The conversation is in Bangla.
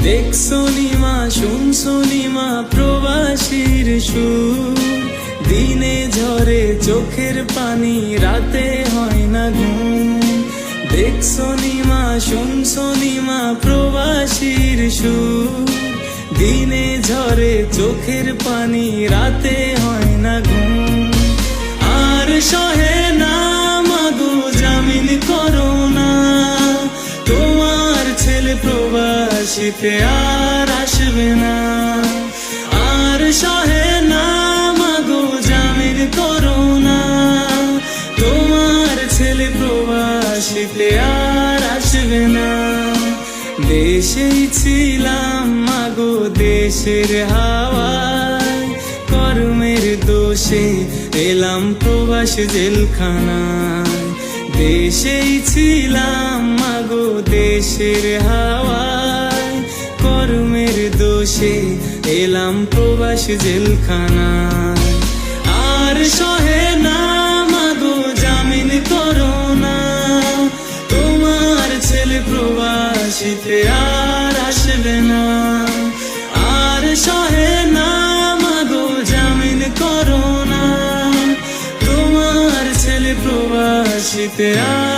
দেখছো নিমা শুনছো নিমা প্রবাসীর সুর, দিনে ঝরে চোখের পানি রাতে হয় না ঘুম। দেখছো নিমা শুনছো নিমা প্রবাসীর সুর, দিনে ঝরে চোখের পানি রাতে হয় না ঘুম। আর সহে না মাগো জামিন করো না, তোমার ছেলে প্রবাসীতে আর আসবে না। আর সহে না মাগো জামিন করো না, তোমার ছেলে প্রবাসীতে আর আসবে না। দেশেই ছিলাম মাগো দেশের হাওয়ায়, কর্মের দোষে এলাম প্রবাস জেলখানায়। দেশেই ছিলাম মাগো দেশের হাওয়ায়, কর্মের দোষে এলাম প্রবাস জেলখানায়। আর সহে না মাগো জামিন করো না, তোমার ছেলে প্রবাসীতে আর আসবে না। আর সহে না মাগো জামিন করো না, তোমার ছেলে প্রবাসীতে আর